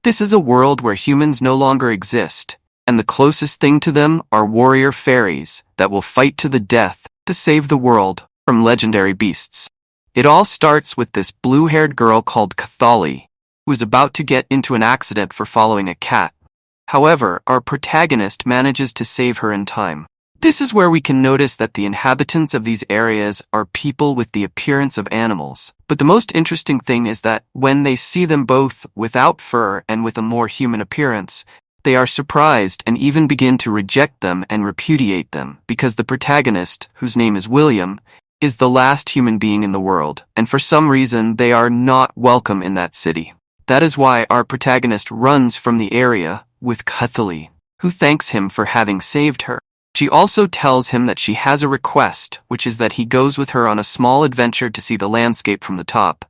This is a world where humans no longer exist, and the closest thing to them are warrior fairies that will fight to the death to save the world from legendary beasts. It all starts with this blue-haired girl called Cathali, who is about to get into an accident for following a cat. However, our protagonist manages to save her in time. This is where we can notice that the inhabitants of these areas are people with the appearance of animals. But the most interesting thing is that when they see them both without fur and with a more human appearance, they are surprised and even begin to reject them and repudiate them because the protagonist, whose name is William, is the last human being in the world, and for some reason they are not welcome in that city. That is why our protagonist runs from the area with Cathali, who thanks him for having saved her. She also tells him that she has a request, which is that he goes with her on a small adventure to see the landscape from the top.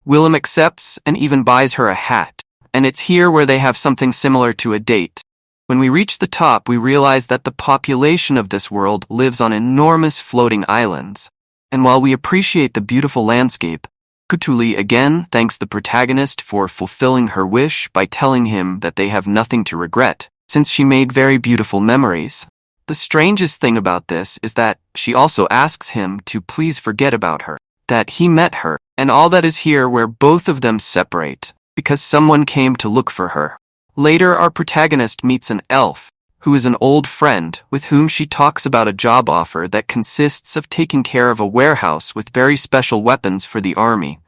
Willem accepts and even buys her a hat, and it's here where they have something similar to a date. When we reach the top, we realize that the population of this world lives on enormous floating islands. And while we appreciate the beautiful landscape, Cthulhu again thanks the protagonist for fulfilling her wish by telling him that they have nothing to regret, since she made very beautiful memories. The strangest thing about this is that she also asks him to please forget about her, that he met her, and all that is here where both of them separate, because someone came to look for her. Later, our protagonist meets an elf, who is an old friend with whom she talks about a job offer that consists of taking care of a warehouse with very special weapons for the army.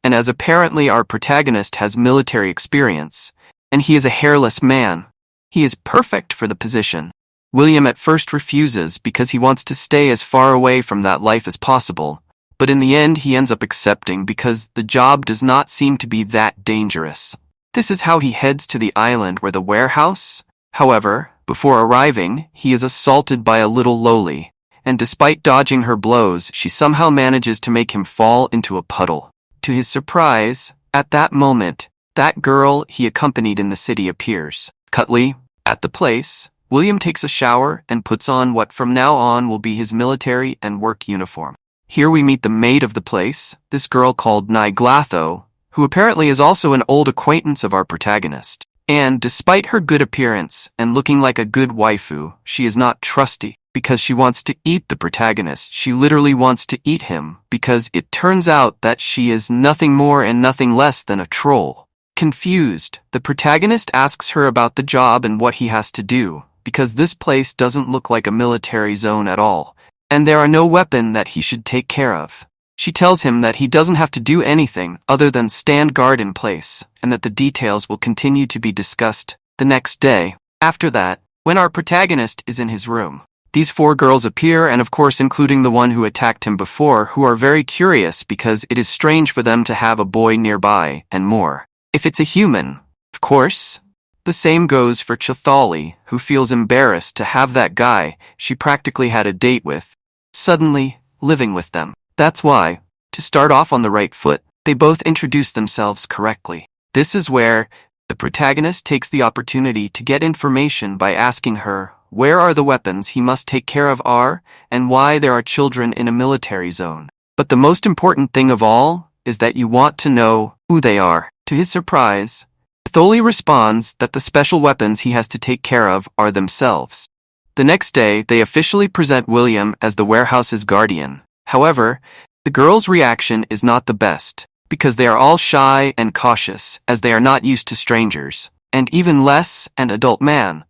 And as apparently our protagonist has military experience, and he is a hairless man, he is perfect for the position. William at first refuses because he wants to stay as far away from that life as possible, but in the end he ends up accepting because the job does not seem to be that dangerous. This is how he heads to the island where the warehouse. However, before arriving, he is assaulted by a little Loli, and despite dodging her blows, she somehow manages to make him fall into a puddle. To his surprise, at that moment, that girl he accompanied in the city appears. Cutley, at the place, William takes a shower and puts on what from now on will be his military and work uniform. Here we meet the maid of the place, this girl called Niglatho, who apparently is also an old acquaintance of our protagonist. And despite her good appearance and looking like a good waifu, she is not trusty because she wants to eat the protagonist. She literally wants to eat him because it turns out that she is nothing more and nothing less than a troll. Confused, the protagonist asks her about the job and what he has to do, because this place doesn't look like a military zone at all, and there are no weapons that he should take care of. She tells him that he doesn't have to do anything other than stand guard in place, and that the details will continue to be discussed the next day. After that, when our protagonist is in his room, these four girls appear, and of course including the one who attacked him before, who are very curious because it is strange for them to have a boy nearby, and more. If it's a human, of course. The same goes for Cathali, who feels embarrassed to have that guy she practically had a date with suddenly living with them. That's why, to start off on the right foot, they both introduce themselves correctly. This is where the protagonist takes the opportunity to get information by asking her where are the weapons he must take care of are and why there are children in a military zone. But the most important thing of all is that you want to know who they are. To his surprise, Tholi responds that the special weapons he has to take care of are themselves. The next day, they officially present William as the warehouse's guardian. However, the girls' reaction is not the best, because they are all shy and cautious, as they are not used to strangers, and even less an adult man.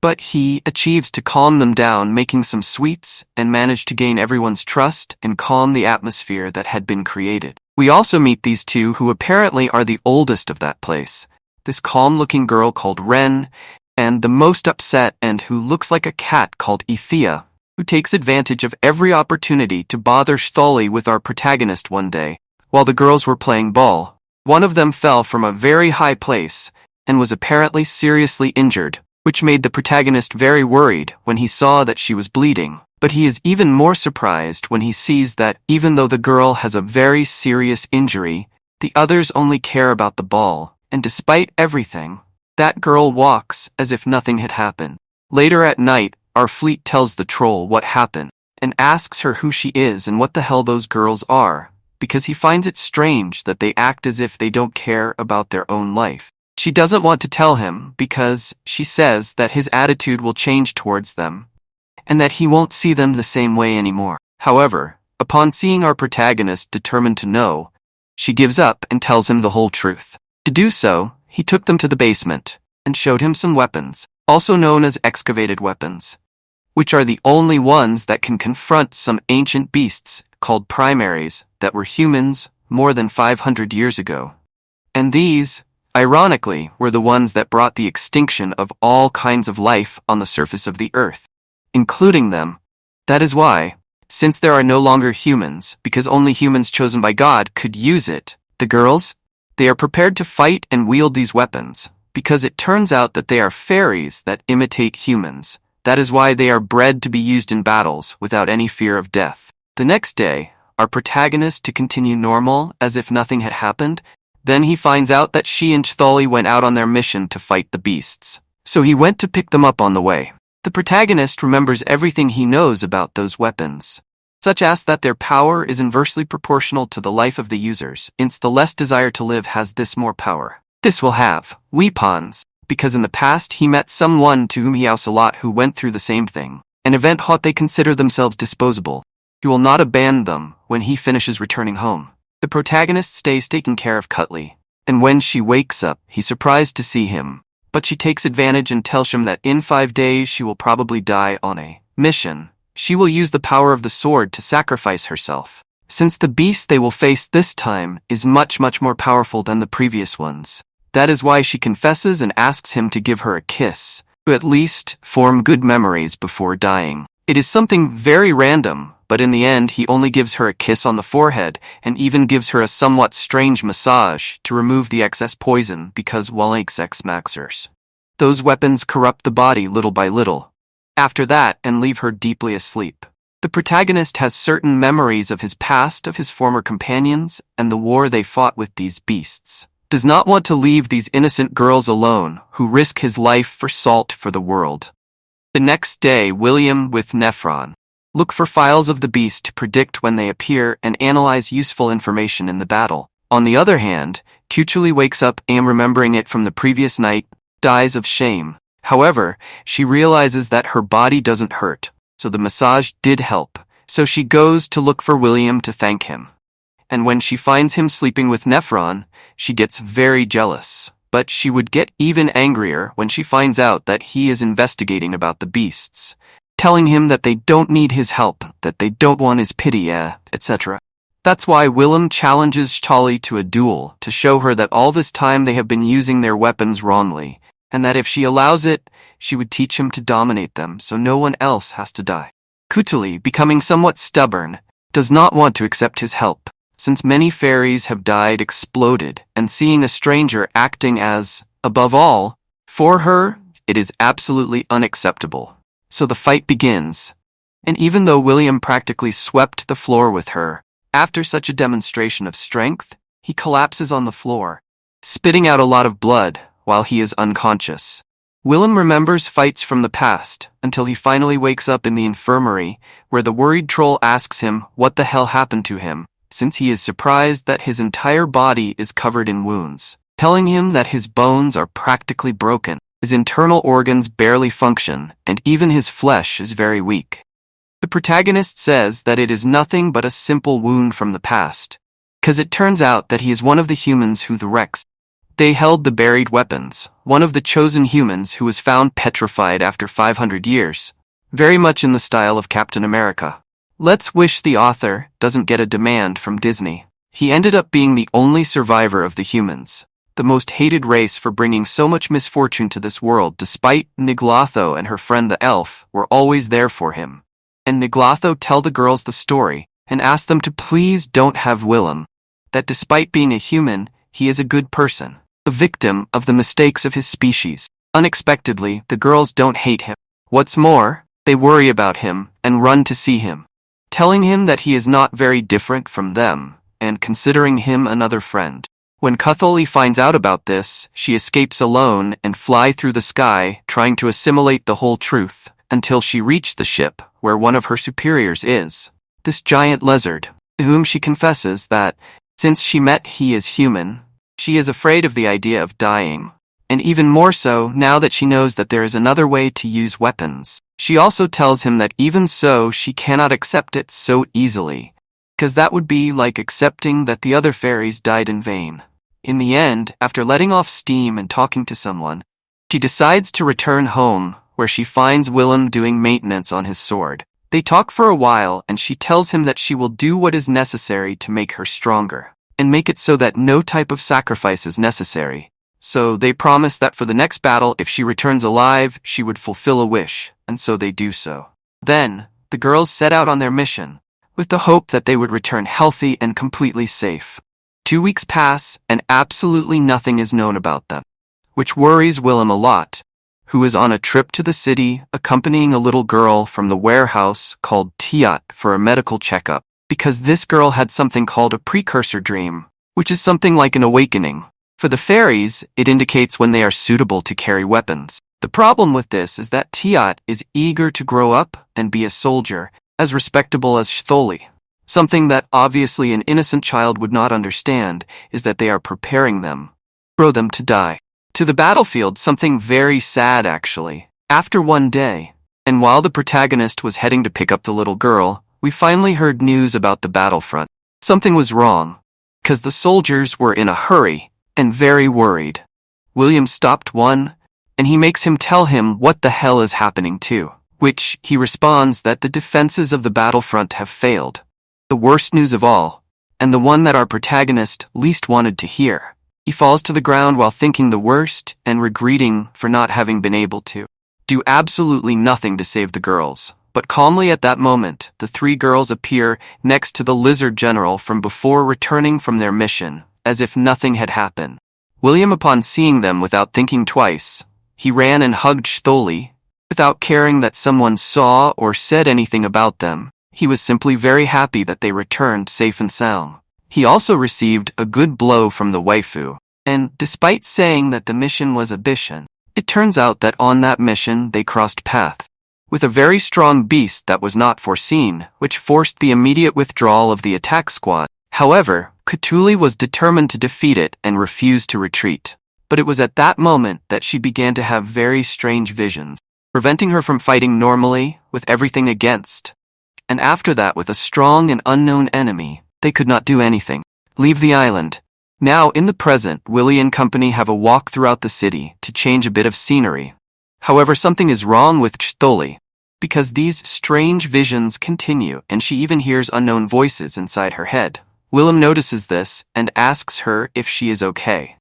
But he achieves to calm them down, making some sweets, and manage to gain everyone's trust and calm the atmosphere that had been created. We also meet these two who apparently are the oldest of that place. This calm-looking girl called Ren, and the most upset and who looks like a cat called Ethia, who takes advantage of every opportunity to bother Stholi with our protagonist one day. While the girls were playing ball, one of them fell from a very high place and was apparently seriously injured, which made the protagonist very worried when he saw that she was bleeding. But he is even more surprised when he sees that even though the girl has a very serious injury, the others only care about the ball. And despite everything, that girl walks as if nothing had happened. Later at night, our fleet tells the troll what happened and asks her who she is and what the hell those girls are, because he finds it strange that they act as if they don't care about their own life. She doesn't want to tell him because she says that his attitude will change towards them, and that he won't see them the same way anymore. However, upon seeing our protagonist determined to know, she gives up and tells him the whole truth. To do so, he took them to the basement and showed him some weapons, also known as excavated weapons, which are the only ones that can confront some ancient beasts called primaries that were humans more than 500 years ago. And these, ironically, were the ones that brought the extinction of all kinds of life on the surface of the earth, including them. That is why, since there are no longer humans, because only humans chosen by God could use it, the girls, they are prepared to fight and wield these weapons, because it turns out that they are fairies that imitate humans. That is why they are bred to be used in battles without any fear of death. The next day, our protagonist to continue normal as if nothing had happened. Then he finds out that she and Chthali went out on their mission to fight the beasts. So he went to pick them up on the way. The protagonist remembers everything he knows about those weapons, such as that their power is inversely proportional to the life of the users, since the less desire to live has this more power. This will have weapons, because in the past he met someone to whom he owes a lot who went through the same thing. An event hot they consider themselves disposable. He will not abandon them when he finishes returning home. The protagonist stays taking care of Cutley, and when she wakes up, he's surprised to see him. But she takes advantage and tells him that in 5 days she will probably die on a mission. She will use the power of the sword to sacrifice herself, since the beast they will face this time is much more powerful than the previous ones. That is why she confesses and asks him to give her a kiss, to at least form good memories before dying. It is something very random, but in the end he only gives her a kiss on the forehead and even gives her a somewhat strange massage to remove the excess poison because Awakens maxers. Those weapons corrupt the body little by little, after that, and leave her deeply asleep. The protagonist has certain memories of his past, of his former companions, and the war they fought with these beasts. Does not want to leave these innocent girls alone who risk his life for salt for the world. The next day, William with Nephron look for files of the beast to predict when they appear and analyze useful information in the battle. On the other hand, Cuchuli wakes up and remembering it from the previous night, dies of shame. However, she realizes that her body doesn't hurt, so the massage did help. So she goes to look for William to thank him. And when she finds him sleeping with Nephron, she gets very jealous. But she would get even angrier when she finds out that he is investigating about the beasts, telling him that they don't need his help, that they don't want his pity, etc. That's why Willem challenges Chthali to a duel to show her that all this time they have been using their weapons wrongly, and that if she allows it, she would teach him to dominate them so no one else has to die. Cuchuli, becoming somewhat stubborn, does not want to accept his help, since many fairies have died exploded, and seeing a stranger acting as, above all, for her, it is absolutely unacceptable. So the fight begins, and even though William practically swept the floor with her, after such a demonstration of strength, he collapses on the floor, spitting out a lot of blood while he is unconscious. Willem remembers fights from the past until he finally wakes up in the infirmary where the worried troll asks him what the hell happened to him, since he is surprised that his entire body is covered in wounds, telling him that his bones are practically broken, his internal organs barely function, and even his flesh is very weak. The protagonist says that it is nothing but a simple wound from the past, because it turns out that he is one of the humans who the Rex. They held the buried weapons, one of the chosen humans who was found petrified after 500 years, very much in the style of Captain America. Let's wish the author doesn't get a demand from Disney. He ended up being the only survivor of the humans, the most hated race for bringing so much misfortune to this world, despite Niglotho and her friend the elf were always there for him. And Niglotho tell the girls the story and ask them to please don't have Willem, that despite being a human, he is a good person, a victim of the mistakes of his species. Unexpectedly, the girls don't hate him. What's more, they worry about him and run to see him, telling him that he is not very different from them, and considering him another friend. When Cutholi finds out about this, she escapes alone and fly through the sky, trying to assimilate the whole truth, until she reached the ship, where one of her superiors is, this giant lizard, to whom she confesses that, since she met he is human, she is afraid of the idea of dying, and even more so now that she knows that there is another way to use weapons. She also tells him that even so, she cannot accept it so easily, because that would be like accepting that the other fairies died in vain. In the end, after letting off steam and talking to someone, she decides to return home, where she finds Willem doing maintenance on his sword. They talk for a while, and she tells him that she will do what is necessary to make her stronger, and make it so that no type of sacrifice is necessary. So they promise that for the next battle, if she returns alive, she would fulfill a wish, and so they do so. Then, the girls set out on their mission, with the hope that they would return healthy and completely safe. 2 weeks pass, and absolutely nothing is known about them, which worries Willem a lot, who is on a trip to the city accompanying a little girl from the warehouse called Tiat for a medical checkup, because this girl had something called a precursor dream, which is something like an awakening. For the fairies, it indicates when they are suitable to carry weapons. The problem with this is that Tiat is eager to grow up and be a soldier, as respectable as Stholi. Something that obviously an innocent child would not understand is that they are preparing them, grow them to die. To the battlefield, something very sad actually. After one day, and while the protagonist was heading to pick up the little girl, we finally heard news about the battlefront. Something was wrong, because the soldiers were in a hurry and very worried. William stopped one, and he makes him tell him what the hell is happening too, which he responds that the defenses of the battlefront have failed. The worst news of all, and the one that our protagonist least wanted to hear. He falls to the ground while thinking the worst and regretting for not having been able to do absolutely nothing to save the girls. But calmly at that moment, the 3 girls appear next to the lizard general from before returning from their mission, as if nothing had happened. William, upon seeing them without thinking twice, he ran and hugged Stholi, without caring that someone saw or said anything about them. He was simply very happy that they returned safe and sound. He also received a good blow from the waifu, and despite saying that the mission was a mission, it turns out that on that mission they crossed paths with a very strong beast that was not foreseen, which forced the immediate withdrawal of the attack squad. However, Cthulhu was determined to defeat it and refused to retreat. But it was at that moment that she began to have very strange visions, preventing her from fighting normally with everything against. And after that, with a strong and unknown enemy, they could not do anything. Leave the island. Now, in the present, Willie and company have a walk throughout the city to change a bit of scenery. However, something is wrong with Stholi, because these strange visions continue and she even hears unknown voices inside her head. Willem notices this and asks her if she is okay.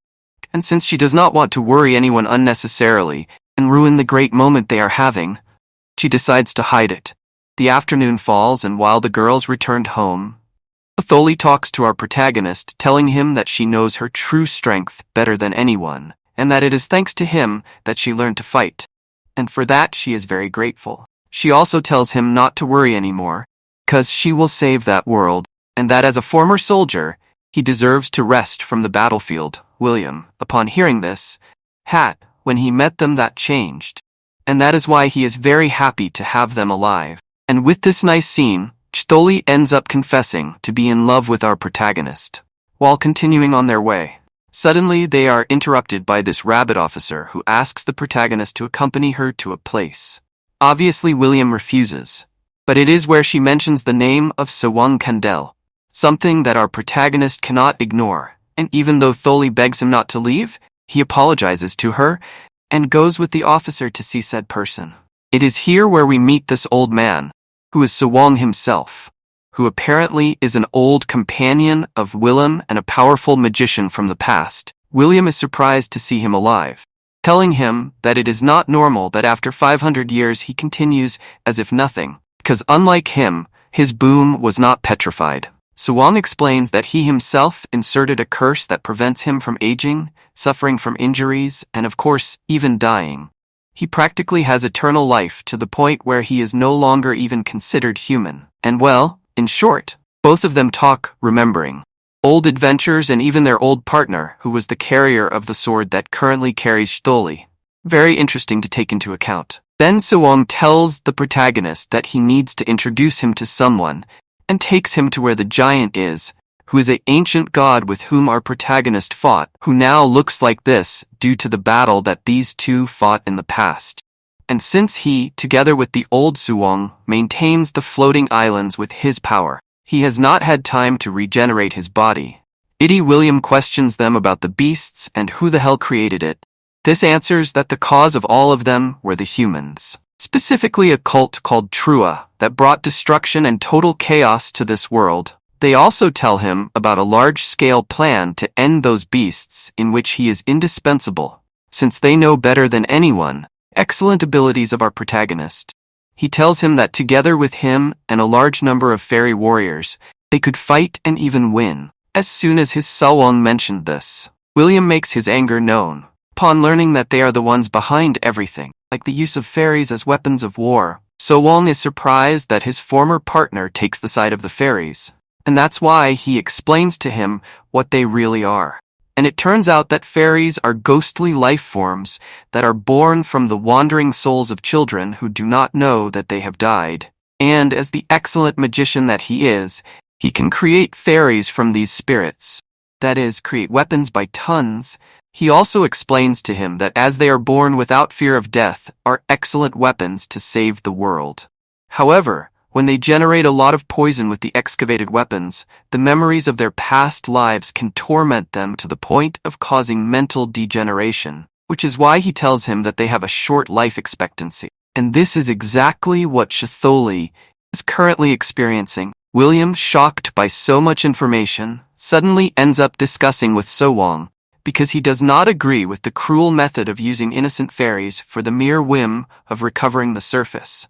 And since she does not want to worry anyone unnecessarily and ruin the great moment they are having, she decides to hide it. The afternoon falls, and while the girls returned home, Stholi talks to our protagonist, telling him that she knows her true strength better than anyone, and that it is thanks to him that she learned to fight. And for that she is very grateful. She also tells him not to worry anymore, because she will save that world, and that as a former soldier, he deserves to rest from the battlefield. William, upon hearing this, when he met them, that changed, and that is why he is very happy to have them alive. And with this nice scene, Stholi ends up confessing to be in love with our protagonist. While continuing on their way, suddenly they are interrupted by this rabbit officer who asks the protagonist to accompany her to a place. Obviously William refuses, but it is where she mentions the name of Sewang Kandel, something that our protagonist cannot ignore, and even though Stholi begs him not to leave, he apologizes to her and goes with the officer to see said person. It is here where we meet this old man, who is Sewang himself, who apparently is an old companion of Willem and a powerful magician from the past. William is surprised to see him alive, telling him that it is not normal that after 500 years he continues as if nothing, because unlike him, his boom was not petrified. Sewang explains that he himself inserted a curse that prevents him from aging, suffering from injuries, and of course, even dying. He practically has eternal life to the point where he is no longer even considered human. And well, in short, both of them talk, remembering old adventures and even their old partner, who was the carrier of the sword that currently carries Stholi. Very interesting to take into account. Then Sewang tells the protagonist that he needs to introduce him to someone, and takes him to where the giant is, who is an ancient god with whom our protagonist fought, who now looks like this, due to the battle that these two fought in the past. And since he, together with the old Suwong, maintains the floating islands with his power, he has not had time to regenerate his body. Itty William questions them about the beasts and who the hell created it. This answers that the cause of all of them were the humans, specifically a cult called Trua that brought destruction and total chaos to this world. They also tell him about a large-scale plan to end those beasts in which he is indispensable, since they know better than anyone excellent abilities of our protagonist. He tells him that together with him and a large number of fairy warriors, they could fight and even win. As soon as his Sawong mentioned this, William makes his anger known. Upon learning that they are the ones behind everything, like the use of fairies as weapons of war, Sawong is surprised that his former partner takes the side of the fairies. And that's why he explains to him what they really are. And it turns out that fairies are ghostly life forms that are born from the wandering souls of children who do not know that they have died. And as the excellent magician that he is, he can create fairies from these spirits. That is, create weapons by tons. He also explains to him that as they are born without fear of death, are excellent weapons to save the world. However, when they generate a lot of poison with the excavated weapons, the memories of their past lives can torment them to the point of causing mental degeneration, which is why he tells him that they have a short life expectancy. And this is exactly what Chtholi is currently experiencing. William, shocked by so much information, suddenly ends up discussing with Sawong, because he does not agree with the cruel method of using innocent fairies for the mere whim of recovering the surface.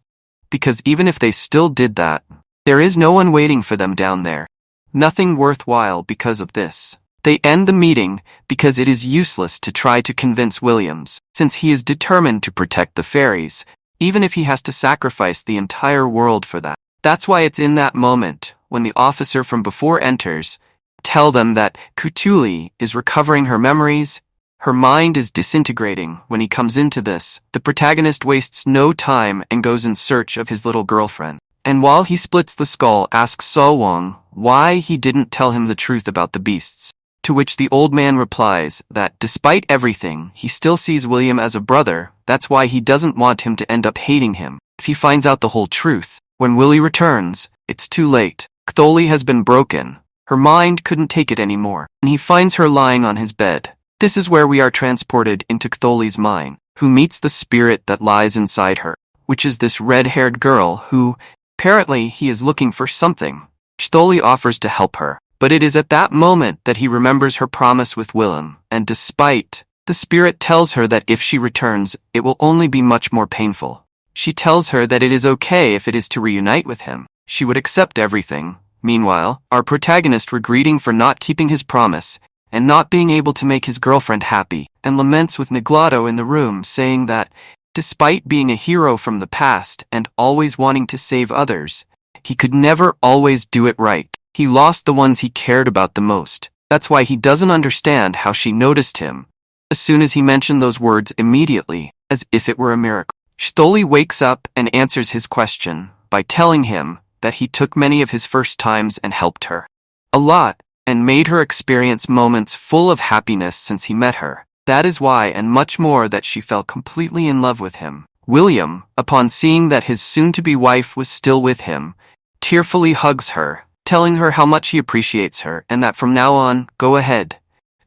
Because even if they still did that, there is no one waiting for them down there. Nothing worthwhile because of this. They end the meeting because it is useless to try to convince Williams, since he is determined to protect the fairies, even if he has to sacrifice the entire world for that. That's why it's in that moment, when the officer from before enters, tell them that Kutuli is recovering her memories. Her mind is disintegrating. When he comes into this, the protagonist wastes no time and goes in search of his little girlfriend. And while he splits the skull, asks Sawong why he didn't tell him the truth about the beasts. To which the old man replies that despite everything, he still sees William as a brother. That's why he doesn't want him to end up hating him if he finds out the whole truth. When Willie returns, it's too late. Chtholi has been broken. Her mind couldn't take it anymore, and he finds her lying on his bed. This is where we are transported into Chtholi's mind, who meets the spirit that lies inside her, which is this red-haired girl who, apparently, he is looking for something. Chtholi offers to help her, but it is at that moment that he remembers her promise with Willem, and despite, the spirit tells her that if she returns, it will only be much more painful. She tells her that it is okay if it is to reunite with him. She would accept everything. Meanwhile, our protagonist regretting for not keeping his promise, and not being able to make his girlfriend happy, and laments with Niglato in the room, saying that, despite being a hero from the past and always wanting to save others, he could never always do it right. He lost the ones he cared about the most. That's why he doesn't understand how she noticed him. As soon as he mentioned those words immediately, as if it were a miracle. Chtholi wakes up and answers his question by telling him that he took many of his first times and helped her a lot, and made her experience moments full of happiness since he met her. That is why, and much more, that she fell completely in love with him. William, upon seeing that his soon-to-be wife was still with him, tearfully hugs her, telling her how much he appreciates her and that from now on, go ahead.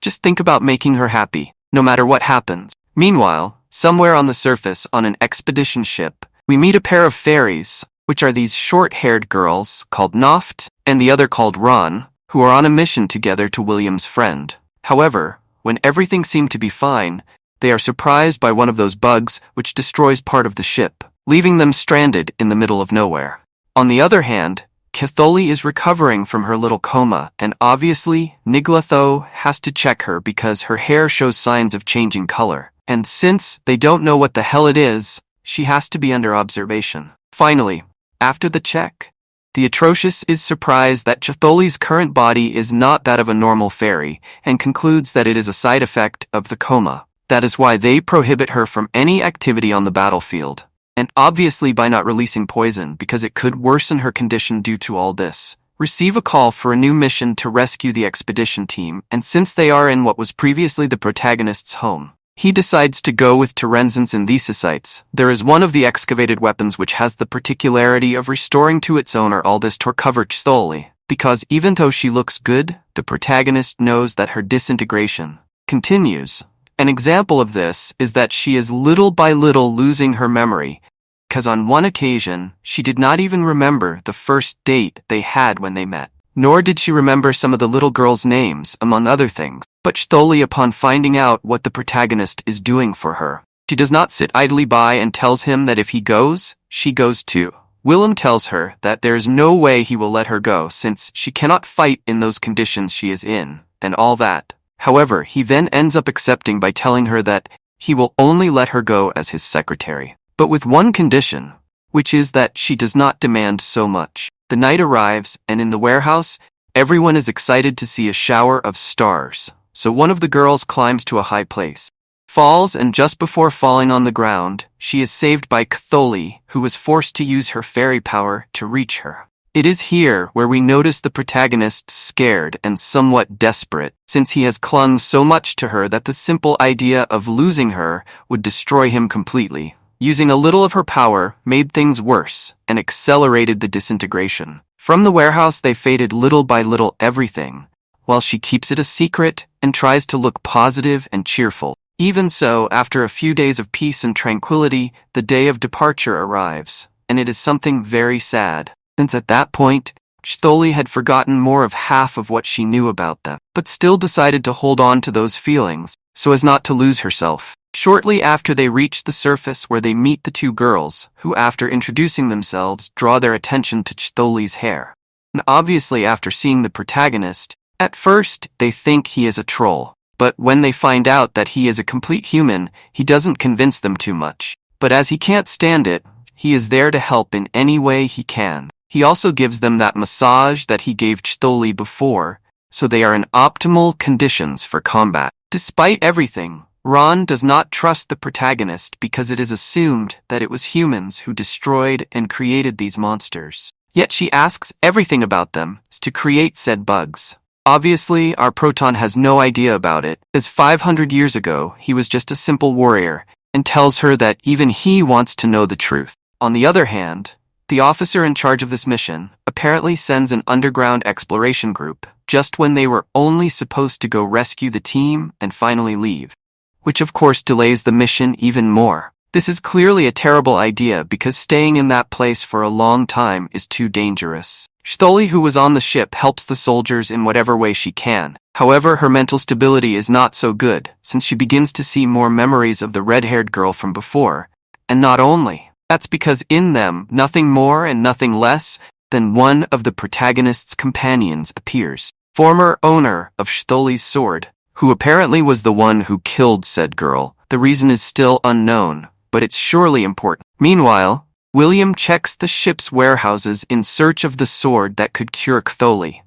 Just think about making her happy, no matter what happens. Meanwhile, somewhere on the surface on an expedition ship, we meet a pair of fairies, which are these short-haired girls called Noft and the other called Ron, who are on a mission together to William's friend. However, when everything seemed to be fine, they are surprised by one of those bugs which destroys part of the ship, leaving them stranded in the middle of nowhere. On the other hand, Chtholi is recovering from her little coma, and obviously, Niglatho has to check her because her hair shows signs of changing color. And since they don't know what the hell it is, she has to be under observation. Finally, after the check, the Atrocious is surprised that Chtholi's current body is not that of a normal fairy, and concludes that it is a side effect of the coma. That is why they prohibit her from any activity on the battlefield. And obviously by not releasing poison, because it could worsen her condition due to all this. Receive a call for a new mission to rescue the expedition team, and since they are in what was previously the protagonist's home, He decides to go with Terenzin synthesites. There is one of the excavated weapons which has the particularity of restoring to its owner all this covered slowly, because even though she looks good, the protagonist knows that her disintegration continues. An example of this is that she is little by little losing her memory, because on one occasion, she did not even remember the first date they had when they met. Nor did she remember some of the little girls' names, among other things. But slowly upon finding out what the protagonist is doing for her, she does not sit idly by and tells him that if he goes, she goes too. Willem tells her that there is no way he will let her go since she cannot fight in those conditions she is in, and all that. However, he then ends up accepting by telling her that he will only let her go as his secretary, but with one condition, which is that she does not demand so much. The night arrives, and in the warehouse, everyone is excited to see a shower of stars. So one of the girls climbs to a high place, falls, and just before falling on the ground, she is saved by Cthulhu, who was forced to use her fairy power to reach her. It is here where we notice the protagonist scared and somewhat desperate, since he has clung so much to her that the simple idea of losing her would destroy him completely. Using a little of her power made things worse and accelerated the disintegration. From the warehouse they faded little by little everything, while she keeps it a secret and tries to look positive and cheerful. Even so, after a few days of peace and tranquility, the day of departure arrives, and it is something very sad, since at that point, Cthulhu had forgotten more of half of what she knew about them, but still decided to hold on to those feelings, so as not to lose herself. Shortly after they reach the surface where they meet the two girls, who after introducing themselves draw their attention to Cthulhu's hair. And obviously after seeing the protagonist, at first, they think he is a troll, but when they find out that he is a complete human, he doesn't convince them too much. But as he can't stand it, he is there to help in any way he can. He also gives them that massage that he gave Cthulhu before, so they are in optimal conditions for combat. Despite everything, Ron does not trust the protagonist because it is assumed that it was humans who destroyed and created these monsters. Yet she asks everything about them to create said bugs. Obviously, our Proton has no idea about it, as 500 years ago, he was just a simple warrior, and tells her that even he wants to know the truth. On the other hand, the officer in charge of this mission apparently sends an underground exploration group, just when they were only supposed to go rescue the team and finally leave, which of course delays the mission even more. This is clearly a terrible idea because staying in that place for a long time is too dangerous. Cthulhu, who was on the ship, helps the soldiers in whatever way she can. However, her mental stability is not so good, since she begins to see more memories of the red-haired girl from before. And not only, that's because in them, nothing more and nothing less than one of the protagonist's companions appears. Former owner of Cthulhu's sword, who apparently was the one who killed said girl. The reason is still unknown, but it's surely important. Meanwhile, William checks the ship's warehouses in search of the sword that could cure Cthulhu.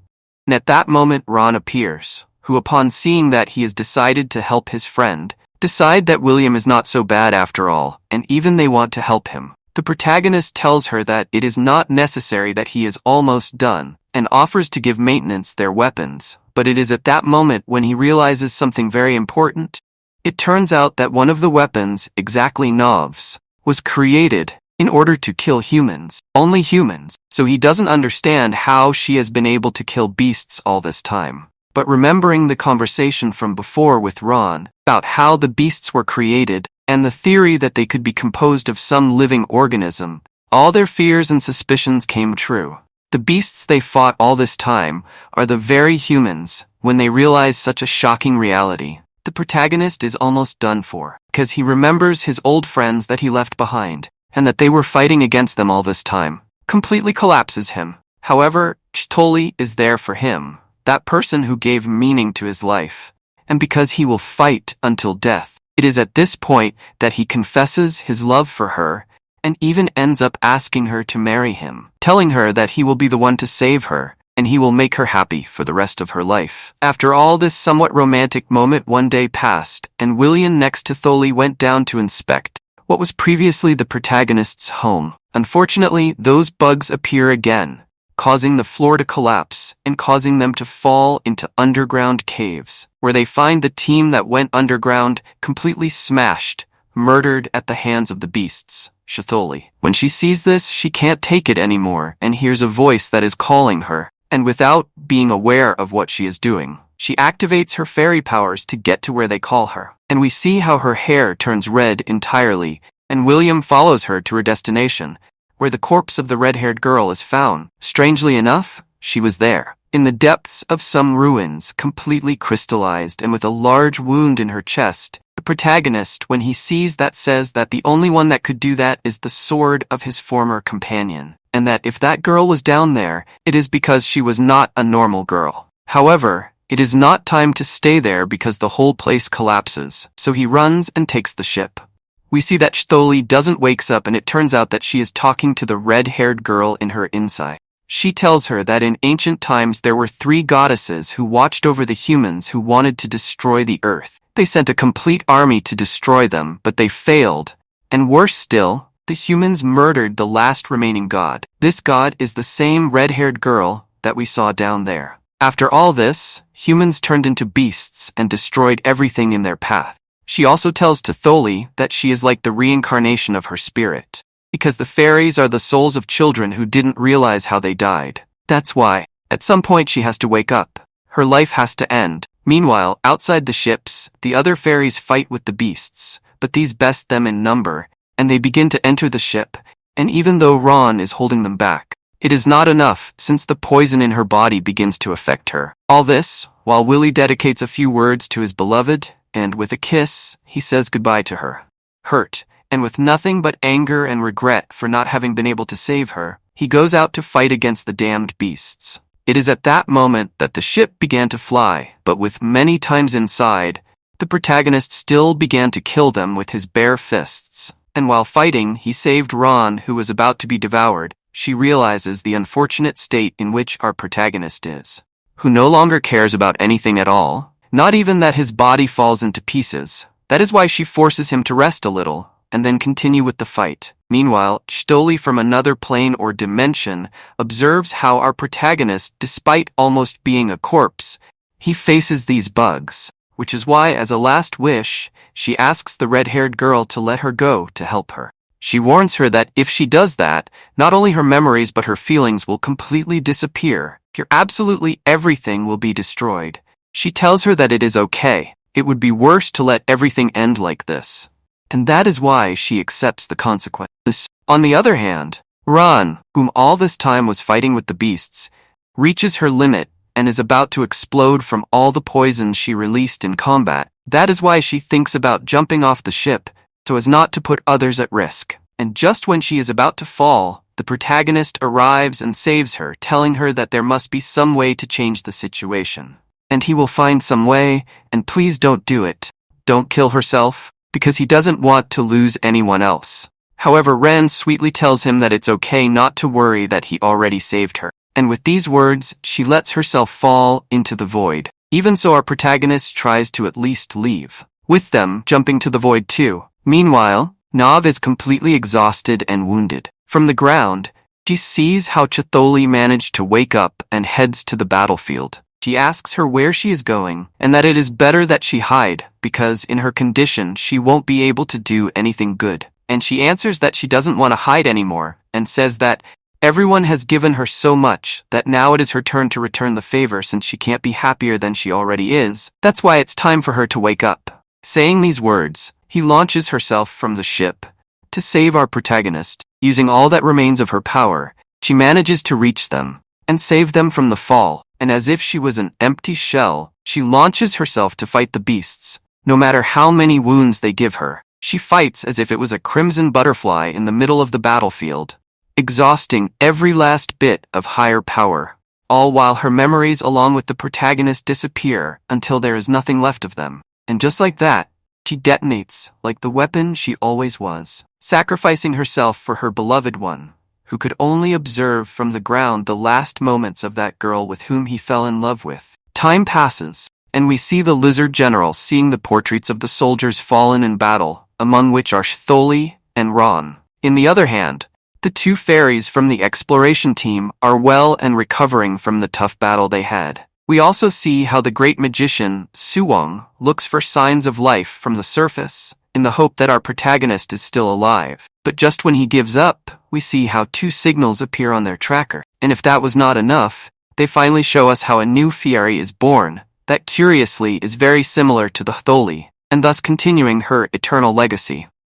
And at that moment Ron appears, who upon seeing that he has decided to help his friend, decide that William is not so bad after all, and even they want to help him. The protagonist tells her that it is not necessary that he is almost done, and offers to give maintenance their weapons, but it is at that moment when he realizes something very important. It turns out that one of the weapons, exactly Novs, was created in order to kill humans, only humans, so he doesn't understand how she has been able to kill beasts all this time. But remembering the conversation from before with Ron about how the beasts were created and the theory that they could be composed of some living organism, all their fears and suspicions came true. The beasts they fought all this time are the very humans. When they realize such a shocking reality, the protagonist is almost done for, because he remembers his old friends that he left behind, and that they were fighting against them all this time. Completely collapses him. However, Cthulhu is there for him, that person who gave meaning to his life, and because he will fight until death. It is at this point that he confesses his love for her, and even ends up asking her to marry him, telling her that he will be the one to save her, and he will make her happy for the rest of her life. After all this somewhat romantic moment, one day passed, and William next to Cthulhu went down to inspect what was previously the protagonist's home. Unfortunately, those bugs appear again, causing the floor to collapse and causing them to fall into underground caves, where they find the team that went underground completely smashed, murdered at the hands of the beasts, Shitholi. When she sees this, she can't take it anymore and hears a voice that is calling her, and without being aware of what she is doing, she activates her fairy powers to get to where they call her. And we see how her hair turns red entirely, and William follows her to her destination, where the corpse of the red-haired girl is found. Strangely enough, she was there, in the depths of some ruins, completely crystallized and with a large wound in her chest. The protagonist, when he sees that, says that the only one that could do that is the sword of his former companion, and that if that girl was down there, it is because she was not a normal girl. However, it is not time to stay there because the whole place collapses, so he runs and takes the ship. We see that Shitholi doesn't wakes up, and it turns out that she is talking to the red-haired girl in her inside. She tells her that in ancient times there were 3 goddesses who watched over the humans who wanted to destroy the earth. They sent a complete army to destroy them, but they failed. And worse still, the humans murdered the last remaining god. This god is the same red-haired girl that we saw down there. After all this, humans turned into beasts and destroyed everything in their path. She also tells Shitholi that she is like the reincarnation of her spirit, because the fairies are the souls of children who didn't realize how they died. That's why, at some point she has to wake up. Her life has to end. Meanwhile, outside the ships, the other fairies fight with the beasts, but these best them in number, and they begin to enter the ship, and even though Ron is holding them back, it is not enough since the poison in her body begins to affect her. All this, while Willie dedicates a few words to his beloved, and with a kiss, he says goodbye to her. Hurt, and with nothing but anger and regret for not having been able to save her, he goes out to fight against the damned beasts. It is at that moment that the ship began to fly, but with many times inside, the protagonist still began to kill them with his bare fists. And while fighting, he saved Ron, who was about to be devoured. She realizes the unfortunate state in which our protagonist is, who no longer cares about anything at all, not even that his body falls into pieces. That is why she forces him to rest a little, and then continue with the fight. Meanwhile, Shitholi from another plane or dimension observes how our protagonist, despite almost being a corpse, he faces these bugs, which is why, as a last wish, she asks the red-haired girl to let her go to help her. She warns her that if she does that, not only her memories but her feelings will completely disappear. Absolutely everything will be destroyed. She tells her that it is okay. It would be worse to let everything end like this. And that is why she accepts the consequences. On the other hand, Ron, whom all this time was fighting with the beasts, reaches her limit and is about to explode from all the poison she released in combat. That is why she thinks about jumping off the ship, so as not to put others at risk. And just when she is about to fall, the protagonist arrives and saves her, telling her that there must be some way to change the situation. And he will find some way, and please don't do it. Don't kill herself, because he doesn't want to lose anyone else. However, Ren sweetly tells him that it's okay not to worry, that he already saved her. And with these words, she lets herself fall into the void. Even so, our protagonist tries to at least leave, with them jumping to the void too. Meanwhile, Nav is completely exhausted and wounded. From the ground, she sees how Shitholi managed to wake up and heads to the battlefield. She asks her where she is going, and that it is better that she hide, because in her condition she won't be able to do anything good. And she answers that she doesn't want to hide anymore, and says that everyone has given her so much that now it is her turn to return the favor, since she can't be happier than she already is. That's why it's time for her to wake up. Saying these words, he launches herself from the ship to save our protagonist. Using all that remains of her power, she manages to reach them and save them from the fall. And as if she was an empty shell, she launches herself to fight the beasts. No matter how many wounds they give her, she fights as if it was a crimson butterfly in the middle of the battlefield, exhausting every last bit of higher power, all while her memories along with the protagonist disappear until there is nothing left of them. And just like that, she detonates like the weapon she always was, sacrificing herself for her beloved one, who could only observe from the ground the last moments of that girl with whom he fell in love with. Time passes, and we see the lizard general seeing the portraits of the soldiers fallen in battle, among which are Shitholi and Ron. In the other hand, The two fairies from the exploration team are well and recovering from the tough battle they had. We also see how the great magician, Suwong, looks for signs of life from the surface, in the hope that our protagonist is still alive. But just when he gives up, we see how two signals appear on their tracker. And if that was not enough, they finally show us how a new fairy is born, that curiously is very similar to the Tholi, and thus continuing her eternal legacy.